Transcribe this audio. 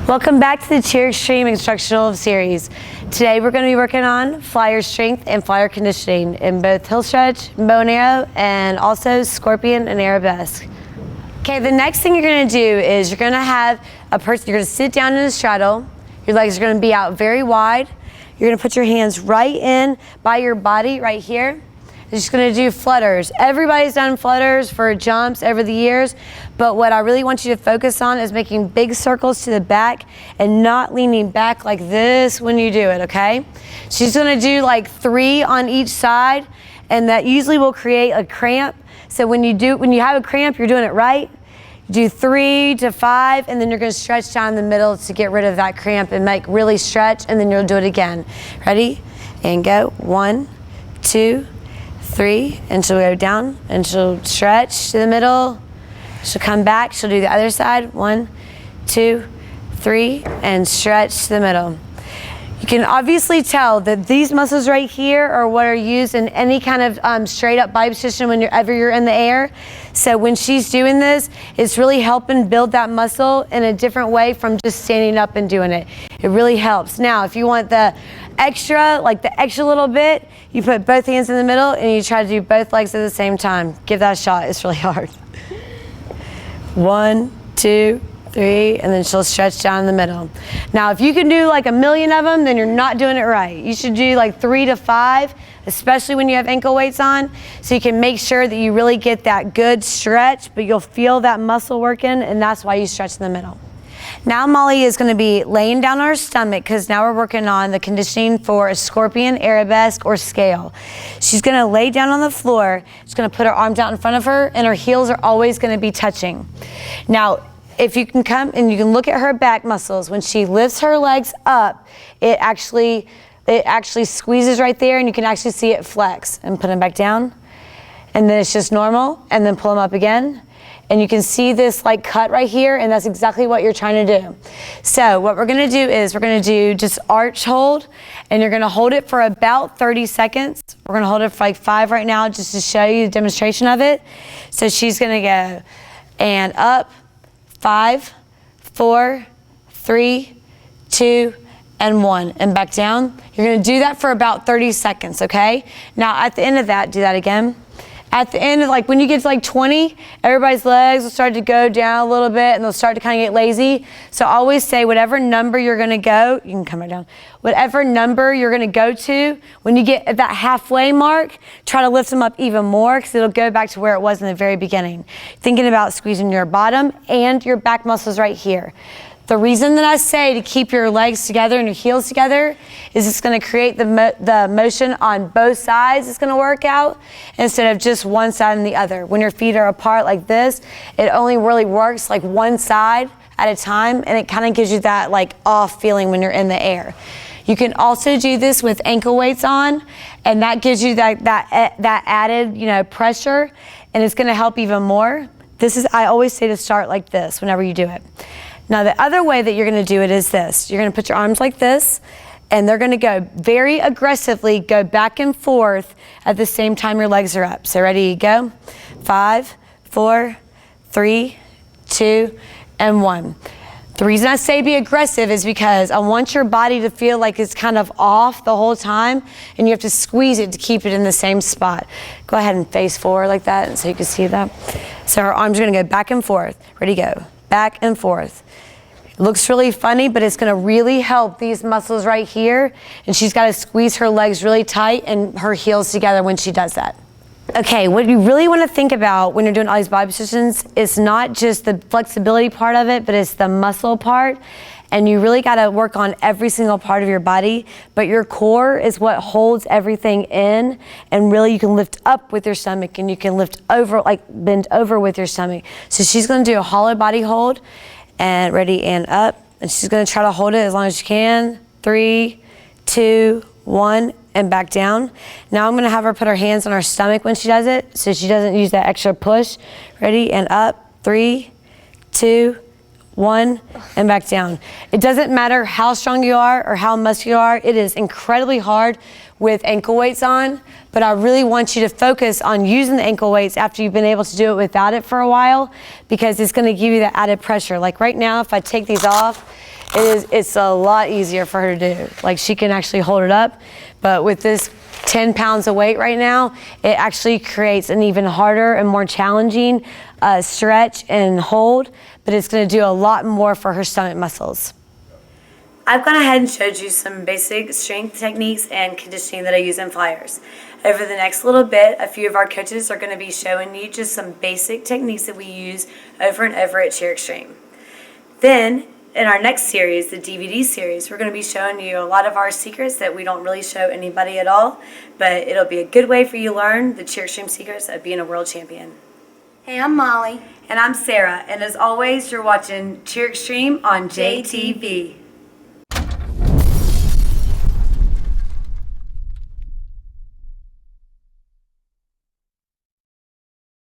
Welcome back to the Cheer Extreme Instructional series. Today we're going to be working on flyer strength and flyer conditioning in both hill stretch, bow and arrow, and also scorpion and arabesque. Okay, the next thing you're going to do is you're going to have a person, you're going to sit down in a straddle. Your legs are going to be out very wide. You're going to put your hands right in by your body right here. You're just going to do flutters. Everybody's done flutters for jumps over the years, but what I really want you to focus on is making big circles to the back and not leaning back like this when you do it, okay? She's going to do like 3 on each side, and that usually will create a cramp. So when you have a cramp, you're doing it right. Do 3 to 5, and then you're going to stretch down the middle to get rid of that cramp and make really stretch, and then you'll do it again. Ready? And go. 1, 2, 3, and she'll go down, and she'll stretch to the middle. She'll come back. She'll do the other side. 1, 2, 3, and stretch to the middle. You can obviously tell that these muscles right here are what are used in any kind of straight up body position whenever you're in the air. So when she's doing this, it's really helping build that muscle in a different way from just standing up and doing it. It really helps. Now, if you want the extra little bit, you put both hands in the middle and you try to do both legs at the same time. Give that a shot. It's really hard. 1, 2, 3, and then she'll stretch down in the middle. Now, if you can do like 1,000,000 of them, then you're not doing it right. You should do like 3 to 5, especially when you have ankle weights on, so you can make sure that you really get that good stretch, but you'll feel that muscle working, and that's why you stretch in the middle. Now Molly is going to be laying down on her stomach because now we're working on the conditioning for a scorpion, arabesque, or scale. She's going to lay down on the floor. She's going to put her arms out in front of her, and her heels are always going to be touching. Now, if you can come and you can look at her back muscles, when she lifts her legs up, it actually squeezes right there, and you can actually see it flex. And put them back down, and then it's just normal, and then pull them up again. And you can see this like cut right here, and that's exactly what you're trying to do. So what we're gonna do is we're gonna do just arch hold, and you're gonna hold it for about 30 seconds. We're gonna hold it for like 5 right now just to show you the demonstration of it. So she's gonna go and up, 5, 4, 3, 2, and 1, and back down. You're gonna do that for about 30 seconds, okay? Now at the end of that, do that again. At the end of like when you get to like 20, everybody's legs will start to go down a little bit and they'll start to kind of get lazy. So always say whatever number you're gonna go, you can come right down. Whatever number you're gonna go to, when you get at that halfway mark, try to lift them up even more because it'll go back to where it was in the very beginning. Thinking about squeezing your bottom and your back muscles right here. The reason that I say to keep your legs together and your heels together is it's going to create the motion on both sides. It's going to work out instead of just one side and the other. When your feet are apart like this, it only really works like one side at a time, and it kind of gives you that like off feeling when you're in the air. You can also do this with ankle weights on, and that gives you that added pressure, and it's going to help even more. I always say to start like this whenever you do it. Now the other way that you're going to do it is this. You're going to put your arms like this, and they're going to go very aggressively, go back and forth at the same time your legs are up. So ready, go. 5, 4, 3, 2, and 1. The reason I say be aggressive is because I want your body to feel like it's kind of off the whole time, and you have to squeeze it to keep it in the same spot. Go ahead and face forward like that so you can see that. So our arms are going to go back and forth. Ready, go. Back and forth. It looks really funny, but it's going to really help these muscles right here, and she's got to squeeze her legs really tight and her heels together when she does that. Okay, what you really want to think about when you're doing all these body positions is not just the flexibility part of it, but it's the muscle part, and you really got to work on every single part of your body, but your core is what holds everything in, and really you can lift up with your stomach, and you can lift over, like bend over with your stomach. So she's going to do a hollow body hold, and ready, and up, and she's going to try to hold it as long as she can. 3, 2, 1, and back down. Now I'm going to have her put her hands on her stomach when she does it, so she doesn't use that extra push. Ready, and up. 3, 2, 1, and back down. It doesn't matter how strong you are or how muscular you are. It is incredibly hard with ankle weights on, but I really want you to focus on using the ankle weights after you've been able to do it without it for a while, because it's going to give you that added pressure. Like right now, if I take these off, it's a lot easier for her to do. Like, she can actually hold it up, but with this 10 pounds of weight right now, it actually creates an even harder and more challenging stretch and hold, but it's going to do a lot more for her stomach muscles. I've gone ahead and showed you some basic strength techniques and conditioning that I use in flyers. Over the next little bit, a few of our coaches are going to be showing you just some basic techniques that we use over and over at Cheer Extreme. Then, in our next series, the DVD series, we're going to be showing you a lot of our secrets that we don't really show anybody at all, but it'll be a good way for you to learn the Cheer Extreme secrets of being a world champion. Hey, I'm Molly. And I'm Sarah, and as always, you're watching Cheer Extreme on JTV.